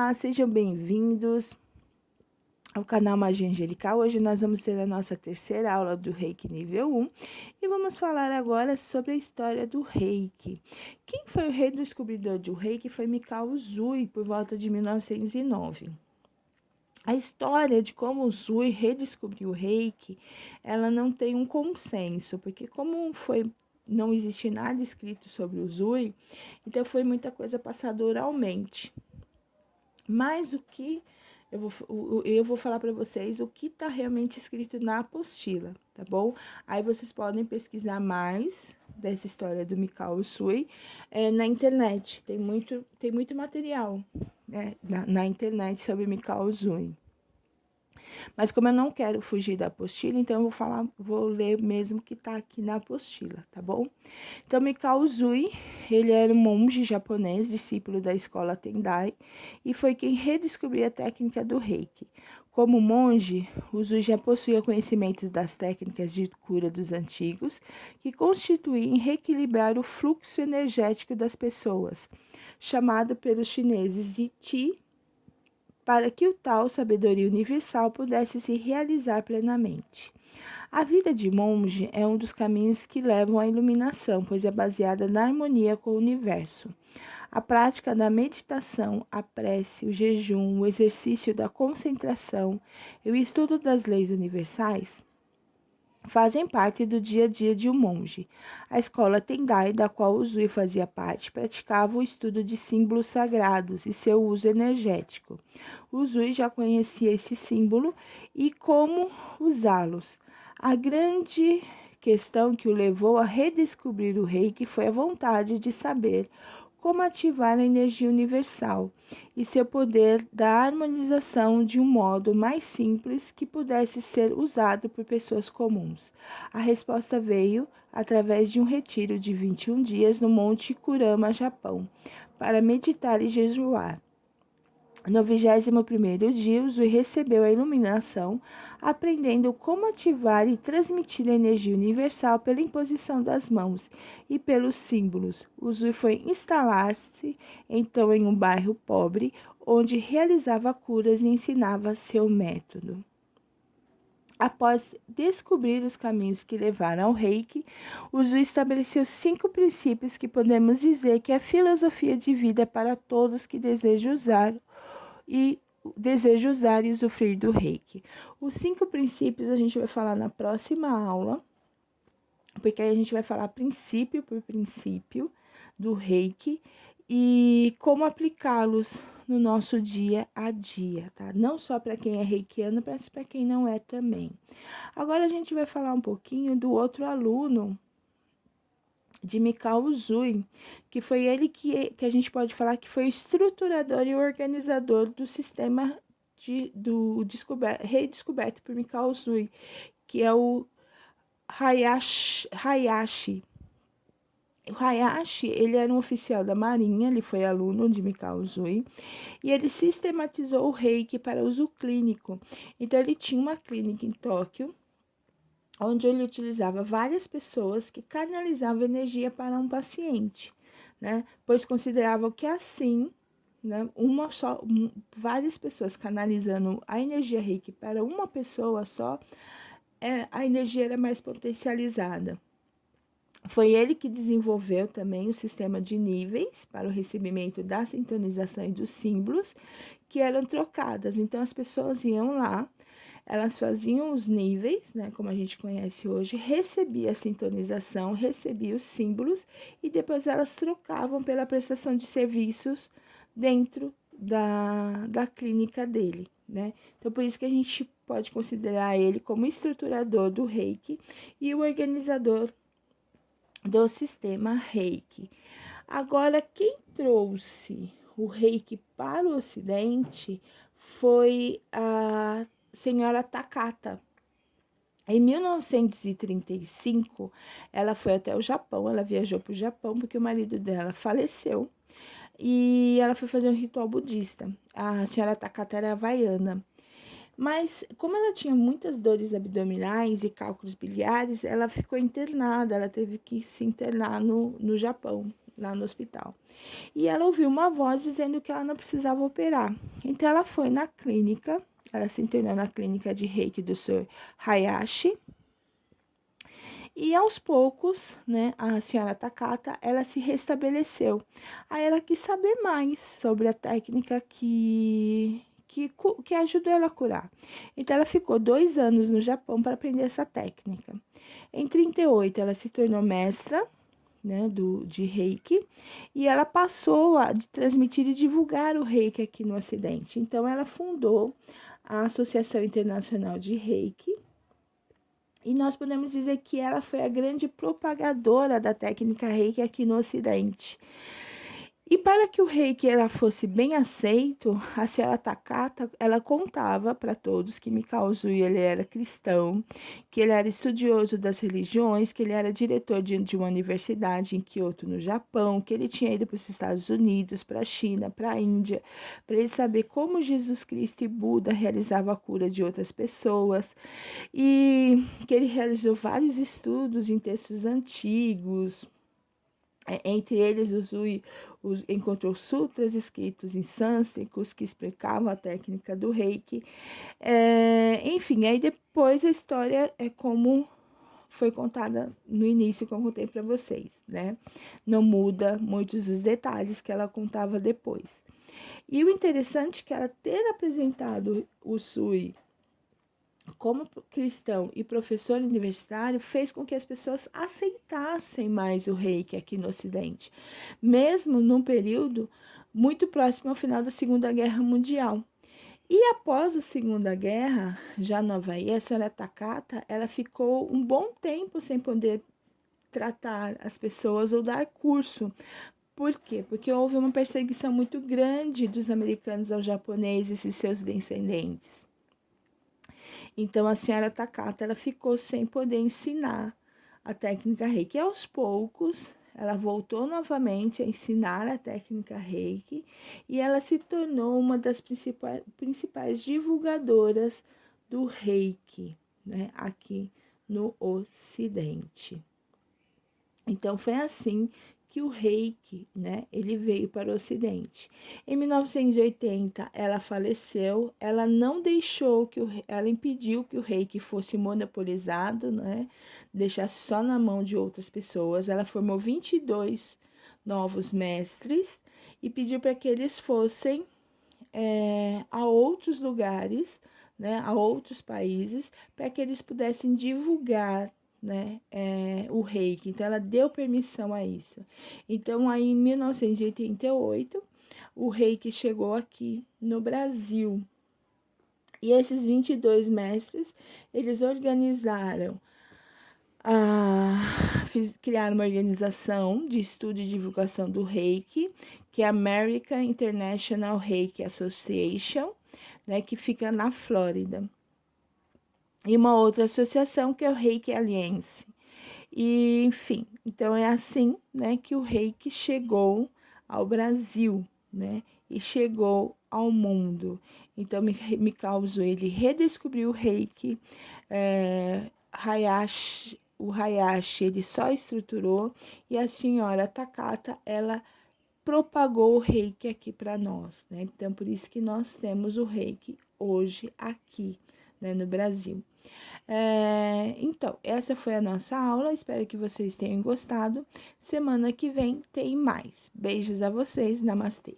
Olá, sejam bem-vindos ao canal Magia Angelical. Hoje nós vamos ter a nossa terceira aula do Reiki nível 1 e vamos falar agora sobre a história do Reiki. Quem foi o redescobridor do Reiki foi Mikao Usui, por volta de 1909. A história de como o Usui redescobriu o Reiki, ela não tem um consenso, porque não existe nada escrito sobre o Usui, então foi muita coisa passada oralmente. Mas o que eu vou falar para vocês o que está realmente escrito na apostila, tá bom? Aí vocês podem pesquisar mais dessa história do Mikao Usui na internet. Tem muito material, né, na internet sobre Mikao Usui. Mas como eu não quero fugir da apostila, então eu vou ler mesmo o que está aqui na apostila, tá bom? Então, Mikao Usui, ele era um monge japonês, discípulo da escola Tendai, e foi quem redescobriu a técnica do Reiki. Como monge, Usui já possuía conhecimentos das técnicas de cura dos antigos, que constituíam reequilibrar o fluxo energético das pessoas, chamado pelos chineses de Qi, para que o tal sabedoria universal pudesse se realizar plenamente. A vida de monge é um dos caminhos que levam à iluminação, pois é baseada na harmonia com o universo. A prática da meditação, a prece, o jejum, o exercício da concentração e o estudo das leis universais fazem parte do dia a dia de um monge. A escola Tendai, da qual Usui fazia parte, praticava o estudo de símbolos sagrados e seu uso energético. Usui já conhecia esse símbolo e como usá-los. A grande questão que o levou a redescobrir o Reiki foi a vontade de saber como ativar a energia universal e seu poder da harmonização de um modo mais simples que pudesse ser usado por pessoas comuns. A resposta veio através de um retiro de 21 dias no Monte Kurama, Japão, para meditar e jejuar. No 21º dia, Usui recebeu a iluminação, aprendendo como ativar e transmitir a energia universal pela imposição das mãos e pelos símbolos. Usui foi instalar-se, então, em um bairro pobre, onde realizava curas e ensinava seu método. Após descobrir os caminhos que levaram ao Reiki, Usui estabeleceu 5 princípios que podemos dizer que é a filosofia de vida para todos que desejam usar e usufruir do Reiki. Os 5 princípios a gente vai falar na próxima aula, porque aí a gente vai falar princípio por princípio do Reiki e como aplicá-los no nosso dia a dia, tá? Não só para quem é reikiano, mas para quem não é também. Agora a gente vai falar um pouquinho do outro aluno de Mikao Usui, que foi ele que a gente pode falar que foi o estruturador e organizador do sistema redescoberto por Mikao Usui, que é o Hayashi. O Hayashi, ele era um oficial da Marinha, ele foi aluno de Mikao Usui, e ele sistematizou o Reiki para uso clínico. Então, ele tinha uma clínica em Tóquio, onde ele utilizava várias pessoas que canalizavam energia para um paciente, né? Pois consideravam que assim, né, várias pessoas canalizando a energia Reiki para uma pessoa só, a energia era mais potencializada. Foi ele que desenvolveu também o sistema de níveis para o recebimento da sintonização e dos símbolos que eram trocadas. Então, as pessoas iam lá, elas faziam os níveis, né, como a gente conhece hoje, recebia a sintonização, recebia os símbolos e depois elas trocavam pela prestação de serviços dentro da clínica dele, né? Então, por isso que a gente pode considerar ele como estruturador do Reiki e o organizador do sistema Reiki. Agora, quem trouxe o Reiki para o Ocidente foi a senhora Takata. Em 1935, ela foi até o Japão, ela viajou para o Japão porque o marido dela faleceu e ela foi fazer um ritual budista. A senhora Takata era havaiana. Mas, como ela tinha muitas dores abdominais e cálculos biliares, ela ficou internada, ela teve que se internar no Japão. lá no hospital. E ela ouviu uma voz dizendo que ela não precisava operar. Então ela foi na clínica, ela se internou na clínica de Reiki do Sr. Hayashi. E aos poucos, né, a senhora Takata, ela se restabeleceu. Aí ela quis saber mais sobre a técnica que ajudou ela a curar. Então ela ficou 2 anos no Japão para aprender essa técnica. Em 38 ela se tornou mestra, né, de Reiki, e ela passou a transmitir e divulgar o Reiki aqui no Ocidente. Então ela fundou a Associação Internacional de Reiki, e nós podemos dizer que ela foi a grande propagadora da técnica Reiki aqui no Ocidente. E para que o Reiki ela fosse bem aceito, a senhora Takata, ela contava para todos que Mikao Usui ele era cristão, que ele era estudioso das religiões, que ele era diretor de uma universidade em Kyoto, no Japão, que ele tinha ido para os Estados Unidos, para a China, para a Índia, para ele saber como Jesus Cristo e Buda realizavam a cura de outras pessoas, e que ele realizou vários estudos em textos antigos. Entre eles, Usui encontrou sutras escritos em sânscritos que explicavam a técnica do Reiki. Enfim, aí depois a história é como foi contada no início, que eu contei para vocês, né? Não muda muitos dos detalhes que ela contava depois. E o interessante é que ela ter apresentado o Usui como cristão e professor universitário, fez com que as pessoas aceitassem mais o Reiki aqui no Ocidente, mesmo num período muito próximo ao final da Segunda Guerra Mundial. E após a Segunda Guerra, já no Havaí, a senhora Takata, ela ficou um bom tempo sem poder tratar as pessoas ou dar curso. Por quê? Porque houve uma perseguição muito grande dos americanos aos japoneses e seus descendentes. Então, a senhora Takata, ela ficou sem poder ensinar a técnica Reiki. E aos poucos, ela voltou novamente a ensinar a técnica Reiki e ela se tornou uma das principais divulgadoras do Reiki, né, aqui no Ocidente. Então, foi assim que o Reiki, né, ele veio para o Ocidente. Em 1980, ela faleceu, ela não deixou que ela impediu que o Reiki fosse monopolizado, né, deixasse só na mão de outras pessoas. Ela formou 22 novos mestres e pediu para que eles fossem a outros lugares, né, a outros países, para que eles pudessem divulgar, né, o Reiki. Então, ela deu permissão a isso. Então, aí, em 1988, o Reiki chegou aqui no Brasil. E esses 22 mestres, eles organizaram, criaram uma organização de estudo e divulgação do Reiki, que é a American International Reiki Association, né, que fica na Flórida. E uma outra associação que é o Reiki Alliance. E, enfim, então é assim, né, que o Reiki chegou ao Brasil, né, e chegou ao mundo. Então, ele redescobriu o Reiki, o Hayashi, ele só estruturou, e a senhora Takata, ela propagou o Reiki aqui para nós, né? Então, por isso que nós temos o Reiki hoje aqui, né, no Brasil. Então, essa foi a nossa aula, espero que vocês tenham gostado. Semana que vem tem mais. Beijos a vocês, namastê.